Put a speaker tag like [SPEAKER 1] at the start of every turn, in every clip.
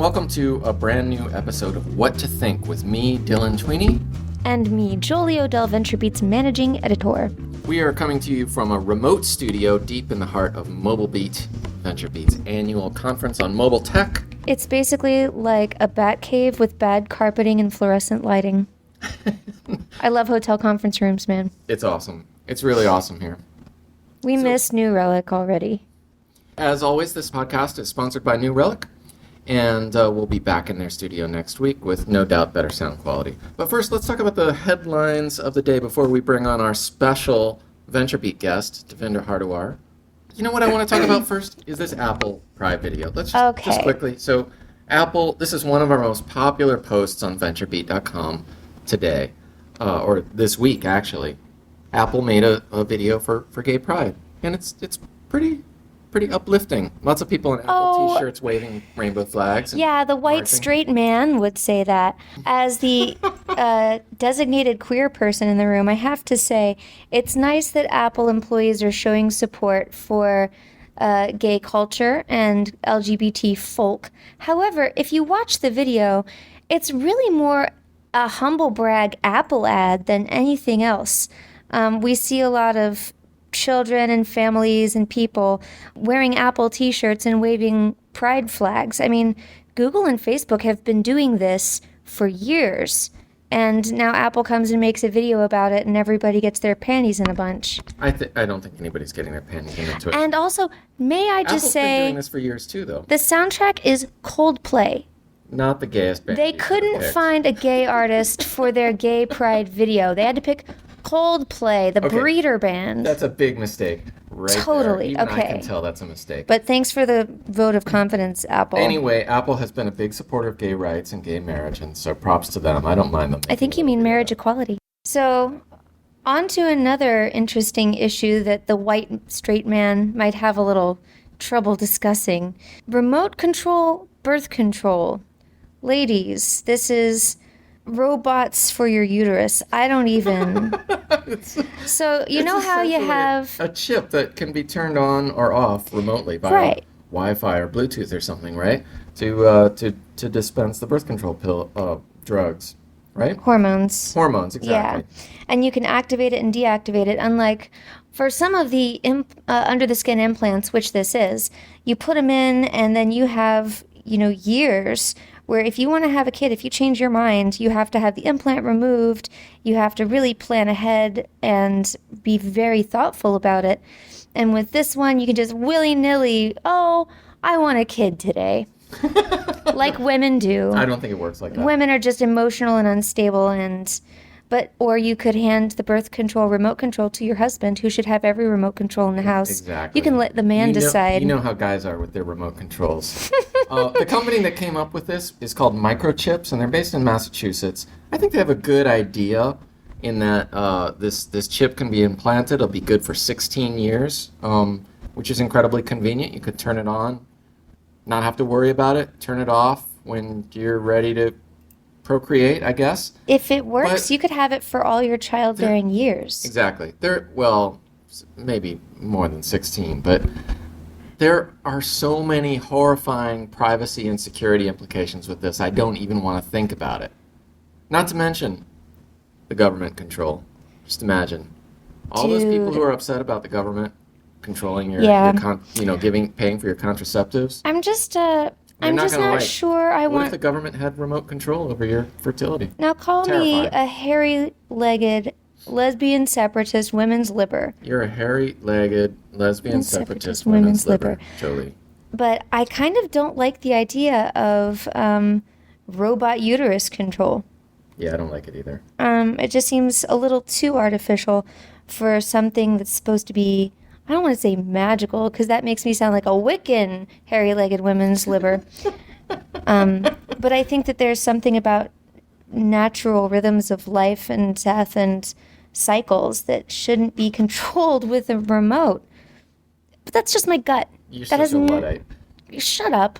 [SPEAKER 1] welcome to a brand new episode of What to Think with me, Dylan Tweeney.
[SPEAKER 2] And me, Jolie Odell, VentureBeat's managing editor.
[SPEAKER 1] We are coming to you from a remote studio deep in the heart of MobileBeat, VentureBeat's annual conference on mobile tech.
[SPEAKER 2] It's basically like a bat cave with bad carpeting and fluorescent lighting. I love hotel conference rooms, man.
[SPEAKER 1] It's awesome. It's really awesome here.
[SPEAKER 2] We miss New Relic already.
[SPEAKER 1] As always, this podcast is sponsored by New Relic, and we'll be back in their studio next week with no doubt better sound quality. But first, let's talk about the headlines of the day before we bring on our special VentureBeat guest, Devindra Hardawar. You know what I want to talk about first is this Apple Pride video. Let's just quickly. So Apple, this is one of our most popular posts on VentureBeat.com today, or this week actually. Apple made a video for Gay Pride, and it's pretty uplifting. Lots of people in Apple t-shirts waving rainbow flags.
[SPEAKER 2] Yeah, the white straight man would say that. As the designated queer person in the room, I have to say it's nice that Apple employees are showing support for gay culture and LGBT folk. However, if you watch the video, it's really more a humble brag Apple ad than anything else. We see a lot of children and families and people wearing Apple t-shirts and waving pride flags. I mean, Google and Facebook have been doing this for years, and now Apple comes and makes a video about it, and everybody gets their panties in a bunch.
[SPEAKER 1] I don't think anybody's getting their panties in a twist.
[SPEAKER 2] And also, may I just say,
[SPEAKER 1] Apple's been doing this for years too, though.
[SPEAKER 2] The soundtrack is Coldplay.
[SPEAKER 1] Not the gayest band.
[SPEAKER 2] They couldn't find a gay artist for their gay pride video. They had to pick Coldplay, the breeder band.
[SPEAKER 1] That's a big mistake, right?
[SPEAKER 2] Totally.
[SPEAKER 1] There. Even
[SPEAKER 2] okay.
[SPEAKER 1] I can tell that's a mistake.
[SPEAKER 2] But thanks for the vote of confidence, Apple.
[SPEAKER 1] Anyway, Apple has been a big supporter of gay rights and gay marriage, and so props to them. I don't mind them.
[SPEAKER 2] I think you mean marriage equality. So, on to another interesting issue that the white straight man might have a little trouble discussing. Remote control birth control. Ladies, this is robots for your uterus. I don't even... So, you know how you have...
[SPEAKER 1] A chip that can be turned on or off remotely by Wi-Fi or Bluetooth or something, right? To dispense the birth control pill drugs, right?
[SPEAKER 2] Hormones.
[SPEAKER 1] Hormones, exactly.
[SPEAKER 2] Yeah. And you can activate it and deactivate it, unlike... For some of the under-the-skin implants, which this is, you put them in and then you have, years... where if you want to have a kid, if you change your mind, you have to have the implant removed, you have to really plan ahead and be very thoughtful about it. And with this one, you can just willy-nilly, I want a kid today. Like women do.
[SPEAKER 1] I don't think it works like that.
[SPEAKER 2] Women are just emotional and unstable, or you could hand the birth control remote control to your husband, who should have every remote control in the house.
[SPEAKER 1] Exactly.
[SPEAKER 2] You can let the man decide.
[SPEAKER 1] You know how guys are with their remote controls. The company that came up with this is called Microchips, and they're based in Massachusetts. I think they have a good idea in that this chip can be implanted. It'll be good for 16 years, which is incredibly convenient. You could turn it on, not have to worry about it, turn it off when you're ready to procreate, I guess.
[SPEAKER 2] If it works, you could have it for all your childbearing years.
[SPEAKER 1] Exactly. Maybe more than 16, but there are so many horrifying privacy and security implications with this, I don't even want to think about it. Not to mention the government control. Just imagine. All those people who are upset about the government controlling your paying for your contraceptives.
[SPEAKER 2] I'm just not sure I want...
[SPEAKER 1] What if the government had remote control over your fertility?
[SPEAKER 2] Now call me a hairy-legged lesbian separatist women's libber.
[SPEAKER 1] You're a hairy-legged lesbian separatist women's libber, Jolie.
[SPEAKER 2] But I kind of don't like the idea of robot uterus control.
[SPEAKER 1] Yeah, I don't like it either.
[SPEAKER 2] It just seems a little too artificial for something that's supposed to be... I don't want to say magical, because that makes me sound like a Wiccan hairy-legged women's libber. But I think that there's something about natural rhythms of life and death and cycles that shouldn't be controlled with a remote. But that's just my gut.
[SPEAKER 1] You're such a Luddite.
[SPEAKER 2] Shut up.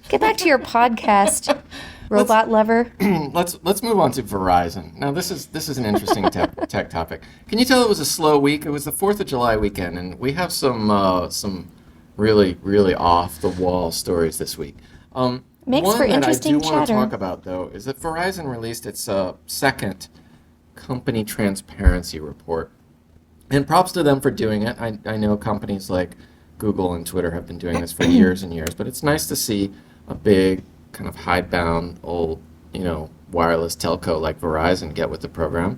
[SPEAKER 2] Get back to your podcast, robot lover.
[SPEAKER 1] Let's move on to Verizon. Now this is an interesting tech topic. Can you tell it was a slow week? It was the 4th of July weekend, and we have some really off the wall stories this week.
[SPEAKER 2] Makes
[SPEAKER 1] One
[SPEAKER 2] for
[SPEAKER 1] that I do
[SPEAKER 2] interesting
[SPEAKER 1] want to
[SPEAKER 2] chatter.
[SPEAKER 1] talk about, though, is that Verizon released its second company transparency report. And props to them for doing it. I know companies like Google and Twitter have been doing this for years and years, but it's nice to see a big kind of hidebound old, wireless telco like Verizon get with the program.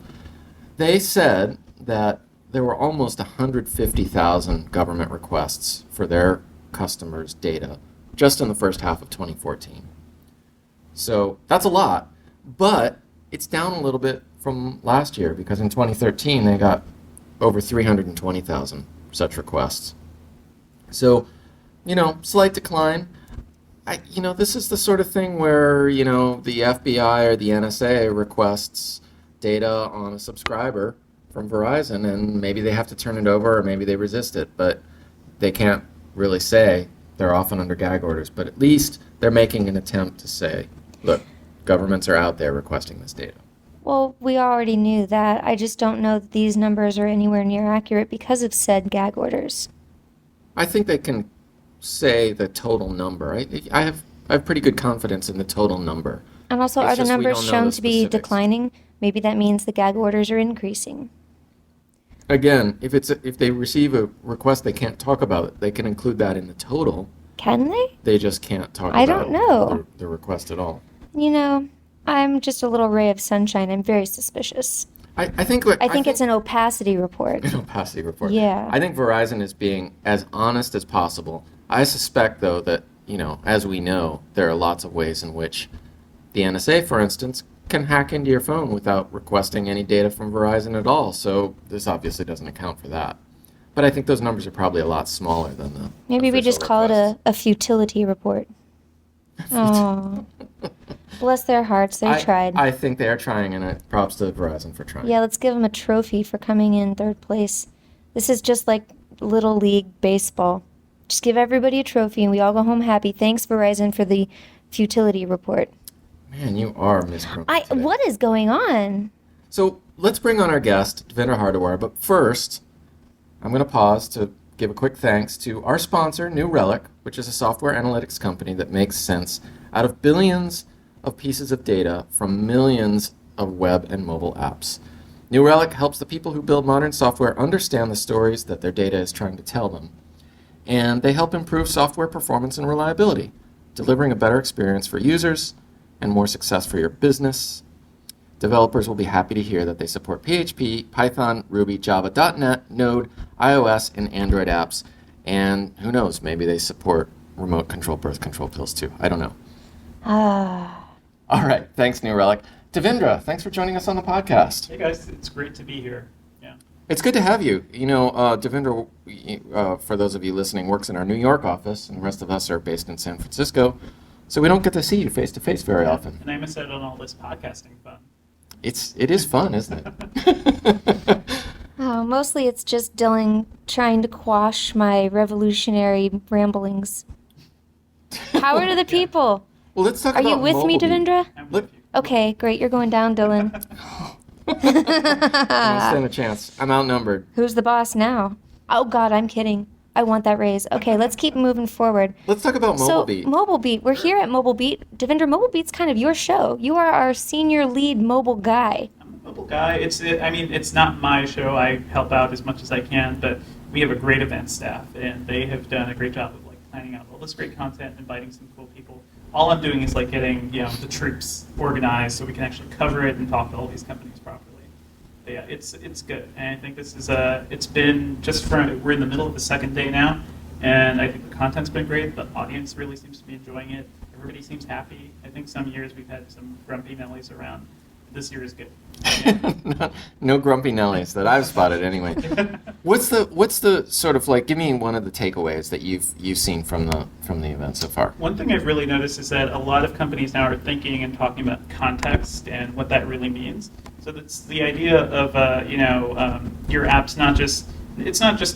[SPEAKER 1] They said that there were almost 150,000 government requests for their customers' data just in the first half of 2014. So that's a lot, but it's down a little bit from last year because in 2013 they got over 320,000 such requests. So, slight decline. This is the sort of thing where, the FBI or the NSA requests data on a subscriber from Verizon, and maybe they have to turn it over or maybe they resist it, but they can't really say. They're often under gag orders, but at least they're making an attempt to say, look, governments are out there requesting this data.
[SPEAKER 2] Well, we already knew that. I just don't know that these numbers are anywhere near accurate because of said gag orders.
[SPEAKER 1] I think they can say the total number. I have pretty good confidence in the total number.
[SPEAKER 2] And also,
[SPEAKER 1] It's
[SPEAKER 2] are the
[SPEAKER 1] just we
[SPEAKER 2] numbers
[SPEAKER 1] don't know
[SPEAKER 2] shown
[SPEAKER 1] the
[SPEAKER 2] to be
[SPEAKER 1] specifics.
[SPEAKER 2] declining? Maybe that means the gag orders are increasing.
[SPEAKER 1] Again, if they receive a request they can't talk about it, they can include that in the total.
[SPEAKER 2] Can they?
[SPEAKER 1] They just can't talk
[SPEAKER 2] I
[SPEAKER 1] about
[SPEAKER 2] don't know.
[SPEAKER 1] the request at all.
[SPEAKER 2] I'm just a little ray of sunshine. I'm very suspicious.
[SPEAKER 1] I think
[SPEAKER 2] it's an opacity report.
[SPEAKER 1] an opacity report.
[SPEAKER 2] Yeah.
[SPEAKER 1] I think Verizon is being as honest as possible. I suspect, though, that, as we know, there are lots of ways in which the NSA, for instance, can hack into your phone without requesting any data from Verizon at all. So this obviously doesn't account for that. But I think those numbers are probably a lot smaller than the
[SPEAKER 2] Maybe we
[SPEAKER 1] official
[SPEAKER 2] just call
[SPEAKER 1] requests.
[SPEAKER 2] it a futility report. Oh, bless their hearts. They tried.
[SPEAKER 1] I think they are trying, and props to Verizon for trying.
[SPEAKER 2] Yeah, let's give them a trophy for coming in third place. This is just like Little League baseball. Just give everybody a trophy and we all go home happy. Thanks, Verizon, for the futility report.
[SPEAKER 1] Man, you are Miss Grumpy today.
[SPEAKER 2] What is going on?
[SPEAKER 1] So let's bring on our guest, Devindra Hardawar. But first, I'm going to pause to give a quick thanks to our sponsor, New Relic, which is a software analytics company that makes sense out of billions of pieces of data from millions of web and mobile apps. New Relic helps the people who build modern software understand the stories that their data is trying to tell them. And they help improve software performance and reliability, delivering a better experience for users and more success for your business. Developers will be happy to hear that they support PHP, Python, Ruby, Java, .NET, Node, iOS, and Android apps. And who knows, maybe they support remote control birth control pills too. I don't know. All right, thanks, New Relic. Devindra, thanks for joining us on the podcast.
[SPEAKER 3] Hey guys, it's great to be here. Yeah.
[SPEAKER 1] It's good to have you. Devindra, for those of you listening, works in our New York office, and the rest of us are based in San Francisco. So we don't get to see you face to face very often.
[SPEAKER 3] And I miss out on all this podcasting fun.
[SPEAKER 1] It is fun, isn't it?
[SPEAKER 2] Oh, mostly it's just Dylan trying to quash my revolutionary ramblings. Power to the people.
[SPEAKER 1] Well, let's talk
[SPEAKER 2] Are
[SPEAKER 1] about
[SPEAKER 2] you with me,
[SPEAKER 1] MobileBeat.
[SPEAKER 2] Devindra?
[SPEAKER 3] I'm
[SPEAKER 1] Look-
[SPEAKER 3] with you.
[SPEAKER 2] Okay, great. You're going down, Dylan.
[SPEAKER 1] I don't stand a chance. I'm outnumbered.
[SPEAKER 2] Who's the boss now? Oh, God, I'm kidding. I want that raise. Okay, let's keep moving forward.
[SPEAKER 1] Let's talk about MobileBeat.
[SPEAKER 2] So, MobileBeat. We're here at MobileBeat. Devindra, MobileBeat's kind of your show. You are our senior lead mobile guy.
[SPEAKER 3] I'm a mobile guy. It's not my show. I help out as much as I can, but we have a great event staff, and they have done a great job of planning out all this great content, inviting some cool people. All I'm doing is getting the troops organized so we can actually cover it and talk to all these companies properly. But yeah, it's good, and I think this is it's been we're in the middle of the second day now, and I think the content's been great. The audience really seems to be enjoying it. Everybody seems happy. I think some years we've had some grumpy Nellies around. This year is good.
[SPEAKER 1] No grumpy Nellies that I've spotted anyway. What's the sort of give me one of the takeaways that you've seen from the event so far?
[SPEAKER 3] One thing I've really noticed is that a lot of companies now are thinking and talking about context and what that really means. So that's the idea of your app's not just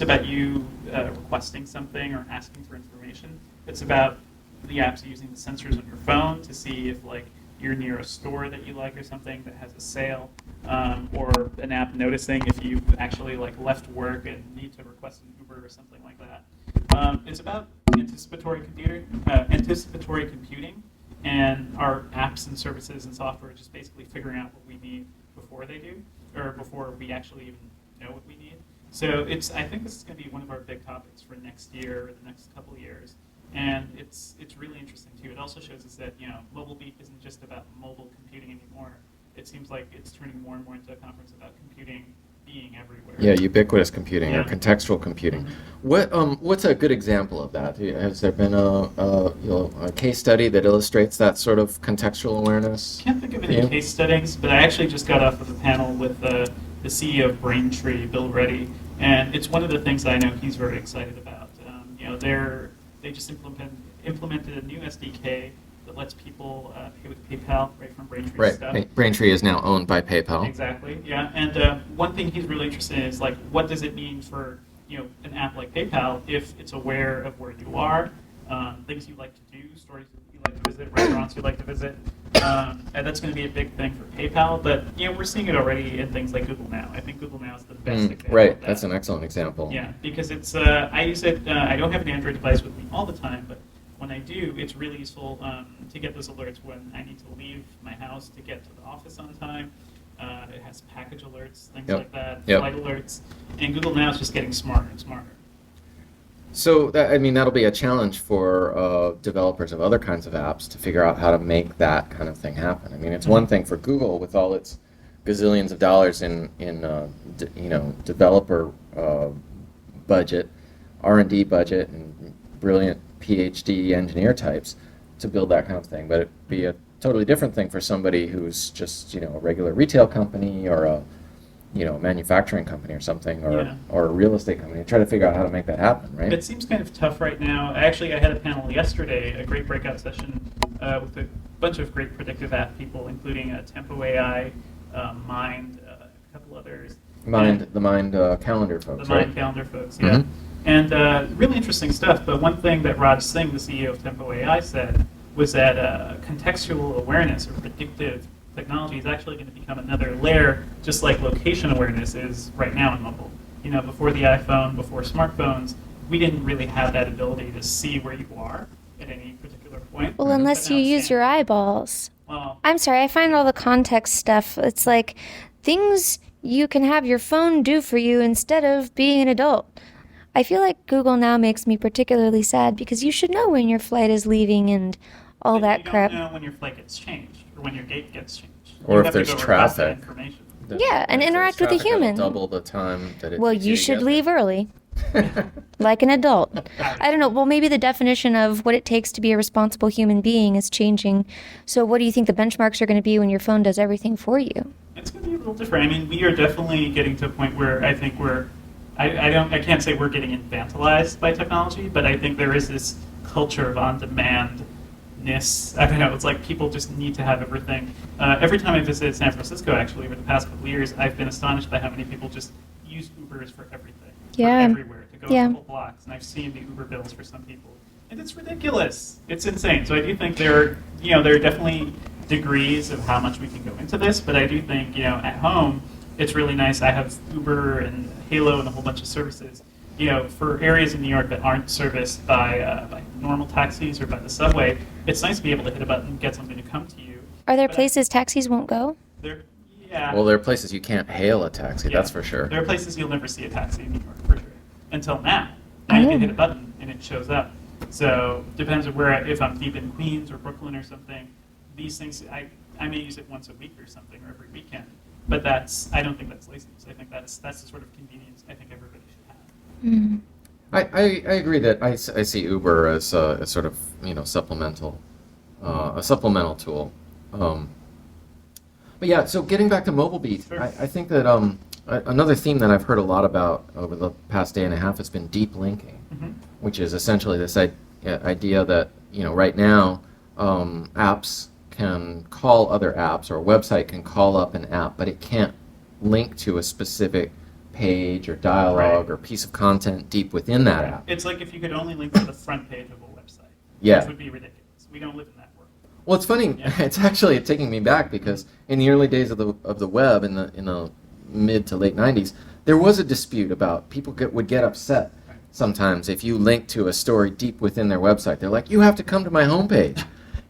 [SPEAKER 3] about you requesting something or asking for information. It's about the app's using the sensors on your phone to see if you're near a store that you like or something that has a sale, or an app noticing if you actually left work and need to request an Uber or something like that. It's about anticipatory computing, and our apps and services and software are just basically figuring out what we need before they do, or before we actually even know what we need. So I think this is going to be one of our big topics for next year or the next couple of years. And it's really interesting too. It also shows us that MobileBeat isn't just about mobile computing anymore. It seems like it's turning more and more into a conference about computing being everywhere.
[SPEAKER 1] Yeah, ubiquitous computing or
[SPEAKER 3] Yeah.
[SPEAKER 1] contextual computing. What's a good example of that? Has there been a case study that illustrates that sort of contextual awareness?
[SPEAKER 3] Can't think of any case studies, but I actually just got off of a panel with the CEO of Braintree, Bill Reddy, and it's one of the things that I know he's very excited about. They just implemented a new SDK that lets people pay with PayPal right from Braintree stuff.
[SPEAKER 1] Right. Braintree is now owned by PayPal.
[SPEAKER 3] Exactly. Yeah. And one thing he's really interested in is like, what does it mean for an app like PayPal if it's aware of where you are, things you like to do, stores you like to visit, restaurants you like to visit, and that's going to be a big thing for PayPal. But we're seeing it already in things like Google Now. I think Google Now is the best example.
[SPEAKER 1] Right.
[SPEAKER 3] Of that.
[SPEAKER 1] That's an excellent example.
[SPEAKER 3] Yeah, because it's I use it. I don't have an Android device with me all the time, but when I do, it's really useful to get those alerts when I need to leave my house to get to the office on time. It has package alerts, things like that, flight alerts, and Google Now is just getting smarter and smarter.
[SPEAKER 1] So that'll be a challenge for developers of other kinds of apps to figure out how to make that kind of thing happen. I mean, it's one thing for Google with all its gazillions of dollars in developer budget, R&D budget, and brilliant PhD engineer types to build that kind of thing. But it'd be a totally different thing for somebody who's just a regular retail company or a manufacturing company or something, or a real estate company, try to figure out how to make that happen, right?
[SPEAKER 3] It seems kind of tough right now. Actually, I had a panel yesterday, a great breakout session with a bunch of great predictive app people, including Tempo AI, Mind, a couple others.
[SPEAKER 1] The Mind calendar folks,
[SPEAKER 3] The Mind calendar folks, yeah. Mm-hmm. And really interesting stuff. But one thing that Raj Singh, the CEO of Tempo AI, said was that contextual awareness or predictive technology is actually going to become another layer, just like location awareness is right now in mobile. Before the iPhone, before smartphones, we didn't really have that ability to see where you are at any particular point.
[SPEAKER 2] Well, unless you use your eyeballs. Well, I'm sorry, I find all the context stuff, it's like things you can have your phone do for you instead of being an adult. I feel like Google Now makes me particularly sad because you should know when your flight is leaving and all that crap.
[SPEAKER 3] You don't know when your flight gets changed or when your gate gets changed.
[SPEAKER 1] Or if there's traffic.
[SPEAKER 2] Yeah, and interact with a human.
[SPEAKER 1] Double the time that it.
[SPEAKER 2] Well, you should leave early, like an adult. I don't know. Well, maybe the definition of what it takes to be a responsible human being is changing. So, what do you think the benchmarks are going to be when your phone does everything for you?
[SPEAKER 3] It's going to be a little different. I mean, we are definitely getting to a point where I think I can't say we're getting infantilized by technology, but I think there is this culture of on-demandness. I don't know, it's like people just need to have everything. Every time I visited San Francisco, actually, over the past couple of years, I've been astonished by how many people just use Ubers for everything.
[SPEAKER 2] Yeah.
[SPEAKER 3] For everywhere, to go a couple blocks. And I've seen the Uber bills for some people. And it's ridiculous. It's insane. So I do think there are definitely degrees of how much we can go into this, but I do think, at home, it's really nice. I have Uber and Halo and a whole bunch of services. For areas in New York that aren't serviced by normal taxis or by the subway, it's nice to be able to hit a button and get something to come to you.
[SPEAKER 2] Are there places taxis won't go?
[SPEAKER 3] Yeah.
[SPEAKER 1] Well, there are places you can't hail a taxi, that's for sure.
[SPEAKER 3] There are places you'll never see a taxi in New York, for sure. Until now. Now you can hit a button and it shows up. So depends on if I'm deep in Queens or Brooklyn or something, these things, I may use it once a week or something, or every weekend. But I don't think that's laziness. I think that's the sort of convenience I think everybody should have.
[SPEAKER 2] Mm-hmm.
[SPEAKER 1] I agree that I see Uber as a sort of supplemental, a supplemental tool. But yeah, so getting back to MobileBeat, sure. I think that another theme that I've heard a lot about over the past day and a half has been deep linking, which is essentially this idea that right now apps can call other apps, or a website can call up an app, but it can't link to a specific page or dialogue or piece of content deep within that app.
[SPEAKER 3] It's like if you could only link to the front page of a website, which would be ridiculous. We don't live in that world.
[SPEAKER 1] Well, it's funny. Yeah. It's actually taking me back because in the early days of the web, in the mid to late 90s, there was a dispute about people would get upset sometimes if you linked to a story deep within their website. They're like, you have to come to my homepage.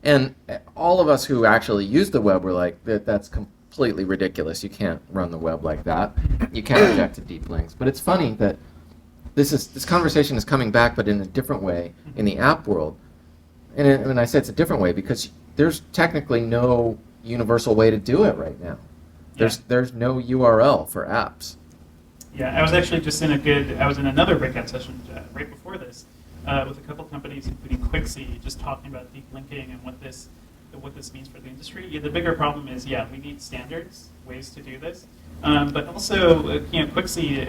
[SPEAKER 1] And all of us who actually use the web were like, that's completely ridiculous. You can't run the web like that. You can't object to deep links. But it's funny that this conversation is coming back, but in a different way in the app world. And I say it's a different way because there's technically no universal way to do it right now. There's no URL for apps.
[SPEAKER 3] Yeah, I was actually just I was in another breakout session right before this with a couple companies, including Quixie, just talking about deep linking and what this means for the industry. Yeah, the bigger problem is, we need standards, ways to do this. But also, Quixie,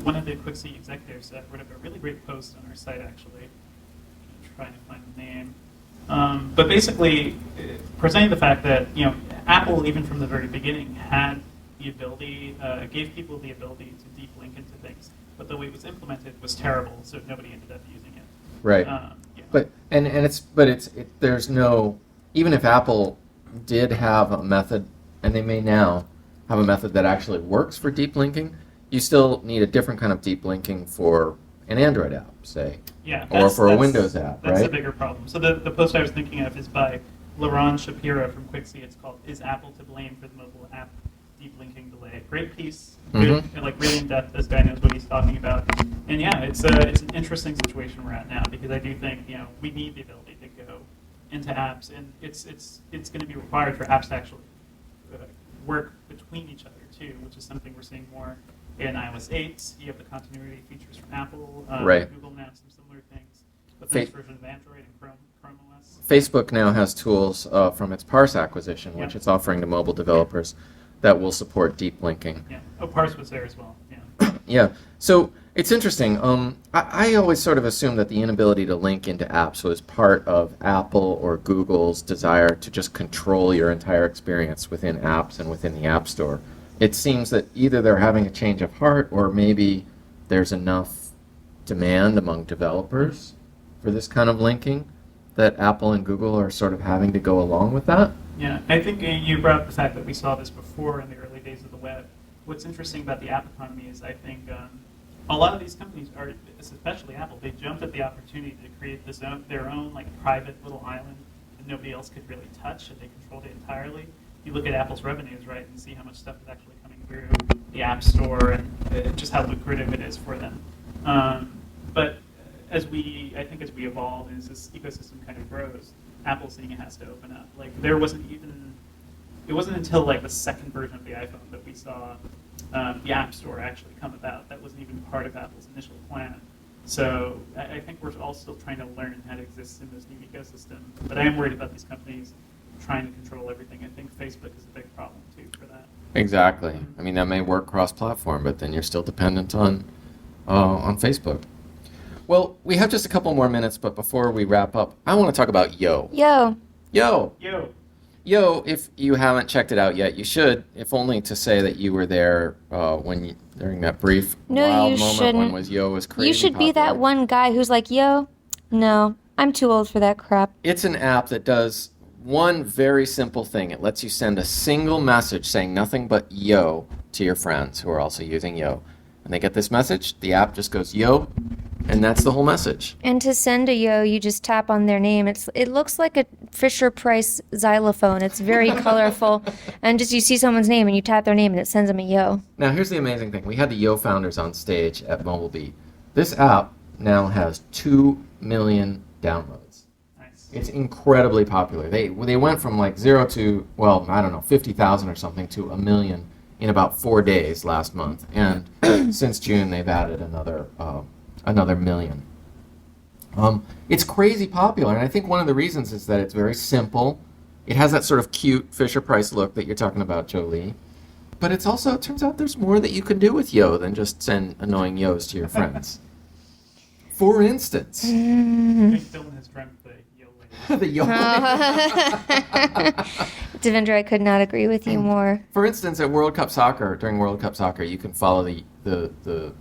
[SPEAKER 3] one of the Quixie executives wrote a really great post on our site, actually. I'm trying to find the name. But basically, presenting the fact that, Apple, even from the very beginning, had the ability, gave people the ability to deep link into things. But the way it was implemented was terrible, so nobody ended up using it.
[SPEAKER 1] Right. But there's no, even if Apple did have a method, and they may now have a method that actually works for deep linking, you still need a different kind of deep linking for an Android app, say, or for a Windows app,
[SPEAKER 3] that's
[SPEAKER 1] right?
[SPEAKER 3] That's a bigger problem. So the post I was thinking of is by Laurent Shapiro from Quixie. It's called "Is Apple to Blame for the Mobile App Deep Linking Delay?" Great piece, good, really in depth. This guy knows what he's talking about. And it's an interesting situation we're at now because I do think we need the ability to go into apps, and it's going to be required for apps to actually work between each other too, which is something we're seeing more in iOS 8. You have the continuity features from Apple.
[SPEAKER 1] Right.
[SPEAKER 3] Google now some similar things. The next version of Android and Chrome OS.
[SPEAKER 1] Facebook now has tools from its Parse acquisition, which it's offering to mobile developers that will support deep linking.
[SPEAKER 3] Yeah. Oh, Parse was there as well. Yeah.
[SPEAKER 1] Yeah. So it's interesting. I always sort of assumed that the inability to link into apps was part of Apple or Google's desire to just control your entire experience within apps and within the App Store. It seems that either they're having a change of heart or maybe there's enough demand among developers for this kind of linking that Apple and Google are sort of having to go along with that.
[SPEAKER 3] Yeah, I think you brought up the fact that we saw this before in the early days of the web. What's interesting about the app economy is I think a lot of these companies are, especially Apple, they jumped at the opportunity to create their own private little island that nobody else could really touch, and they controlled it entirely. You look at Apple's revenues, right, and see how much stuff is actually coming through the App Store and just how lucrative it is for them. But as we evolve and as this ecosystem kind of grows, Apple's seeing it has to open up. It wasn't until the second version of the iPhone that we saw the App Store actually come about. That wasn't even part of Apple's initial plan. So I think we're all still trying to learn how to exist in this new ecosystem. But I am worried about these companies trying to control everything. I think Facebook is a big problem too for that.
[SPEAKER 1] Exactly. I mean, that may work cross-platform, but then you're still dependent on Facebook. Well, we have just a couple more minutes, but before we wrap up, I want to talk about Yo.
[SPEAKER 2] Yo.
[SPEAKER 1] Yo, if you haven't checked it out yet, you should, if only to say that you were there during that brief wild moment when Yo was crazy
[SPEAKER 2] You should
[SPEAKER 1] popular.
[SPEAKER 2] be that one guy who's like, yo, no, I'm too old for that crap.
[SPEAKER 1] It's an app that does one very simple thing. It lets you send a single message saying nothing but yo to your friends who are also using Yo. When they get this message, the app just goes yo, and that's the whole message.
[SPEAKER 2] And to send a yo, you just tap on their name. It looks like a Fisher-Price xylophone. It's very colorful. And just you see someone's name and you tap their name and it sends them a yo.
[SPEAKER 1] Now here's the amazing thing. We had the Yo founders on stage at MobileBeat. This app now has 2 million downloads.
[SPEAKER 3] Nice.
[SPEAKER 1] It's incredibly popular. They went from 0 to, 50,000 or something to 1 million in about 4 days last month. And since June, they've added another 1 million. It's crazy popular, and I think one of the reasons is that it's very simple. It has that sort of cute Fisher-Price look that you're talking about, Jolie. But it turns out there's more that you can do with Yo than just send annoying Yos to your friends. For instance...
[SPEAKER 3] I think Dylan has dreamt the Yo lady.
[SPEAKER 1] The Yo
[SPEAKER 2] Devindra, I could not agree with you more.
[SPEAKER 1] For instance, at World Cup Soccer, during World Cup Soccer, you can follow the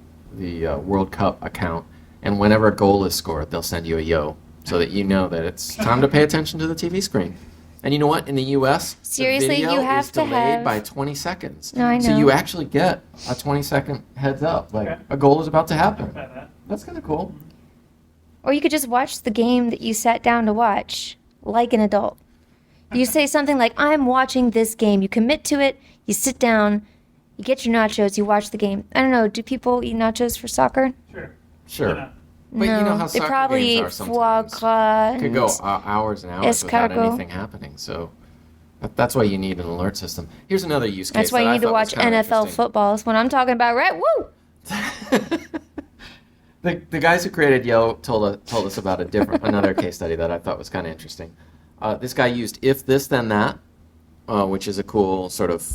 [SPEAKER 1] World Cup account, and whenever a goal is scored, they'll send you a yo, so that you know that it's time to pay attention to the TV screen. And you know what? In the U.S.,
[SPEAKER 2] seriously,
[SPEAKER 1] the video
[SPEAKER 2] you have
[SPEAKER 1] is
[SPEAKER 2] to
[SPEAKER 1] delayed
[SPEAKER 2] have...
[SPEAKER 1] by 20 seconds.
[SPEAKER 2] No, I know.
[SPEAKER 1] So you actually get a 20-second heads up, a goal is about to happen. That's kind of cool.
[SPEAKER 2] Or you could just watch the game that you sat down to watch. like an adult. You say something like, I'm watching this game. You commit to it. You sit down. You get your nachos. You watch the game. I don't know. Do people eat nachos for soccer?
[SPEAKER 1] Sure.
[SPEAKER 3] Why not?
[SPEAKER 1] But you know how
[SPEAKER 2] they
[SPEAKER 1] soccer
[SPEAKER 2] probably
[SPEAKER 1] games
[SPEAKER 2] eat
[SPEAKER 1] are
[SPEAKER 2] foie
[SPEAKER 1] sometimes.
[SPEAKER 2] gras.
[SPEAKER 1] Could go hours and hours without
[SPEAKER 2] escargot.
[SPEAKER 1] anything happening. So that's why you need an alert system. Here's another use case.
[SPEAKER 2] That's why you
[SPEAKER 1] that I
[SPEAKER 2] need to
[SPEAKER 1] thought was
[SPEAKER 2] watch
[SPEAKER 1] kinda
[SPEAKER 2] NFL
[SPEAKER 1] interesting.
[SPEAKER 2] football. That's what I'm talking about, right? Woo!
[SPEAKER 1] The guys who created Yo told us about another case study that I thought was kind of interesting. This guy used if this then that, which is a cool sort of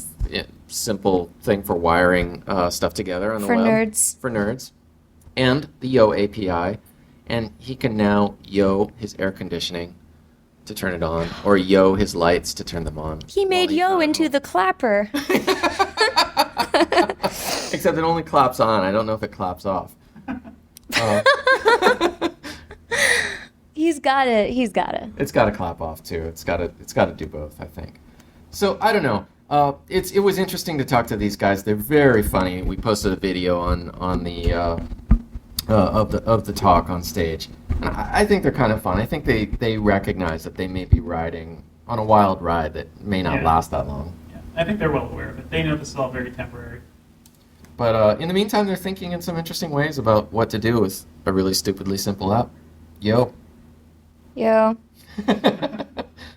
[SPEAKER 1] simple thing for wiring stuff together on the
[SPEAKER 2] For
[SPEAKER 1] web.
[SPEAKER 2] nerds.
[SPEAKER 1] For nerds, and the Yo API, and he can now Yo his air conditioning to turn it on, or Yo his lights to turn them on.
[SPEAKER 2] He made Yo into the clapper.
[SPEAKER 1] Except it only claps on. I don't know if it claps off.
[SPEAKER 2] He's got it.
[SPEAKER 1] It's got to clap off too. It's got to do both, I think. So I don't know. It was interesting to talk to these guys. They're very funny. We posted a video on the of the talk on stage. And I think they're kind of fun. I think they recognize that they may be riding on a wild ride that may not last that long.
[SPEAKER 3] Yeah, I think they're well aware of it. They know this is all very temporary.
[SPEAKER 1] But in the meantime, they're thinking in some interesting ways about what to do with a really stupidly simple app. Yo.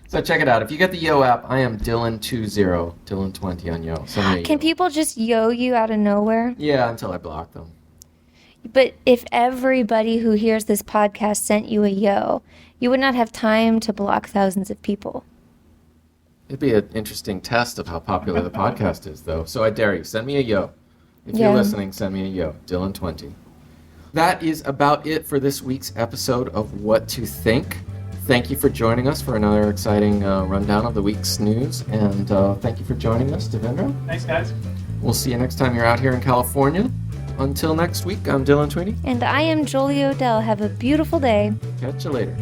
[SPEAKER 1] So check it out. If you get the Yo app, I am Dylan20, Dylan20 on Yo. Send me a
[SPEAKER 2] Can
[SPEAKER 1] Yo.
[SPEAKER 2] people just Yo you out of nowhere?
[SPEAKER 1] Yeah, until I block them.
[SPEAKER 2] But if everybody who hears this podcast sent you a Yo, you would not have time to block thousands of people.
[SPEAKER 1] It'd be an interesting test of how popular the podcast is, though. So I dare you, send me a Yo. If
[SPEAKER 2] Yeah.
[SPEAKER 1] you're listening, send me a Yo. Dylan20. That is about it for this week's episode of What to Think. Thank you for joining us for another exciting rundown of the week's news. And thank you for joining us, Devindra.
[SPEAKER 3] Thanks, guys.
[SPEAKER 1] We'll see you next time you're out here in California. Until next week, I'm Dylan Tweedy.
[SPEAKER 2] And I am Jolie Odell. Have a beautiful day.
[SPEAKER 1] Catch you later.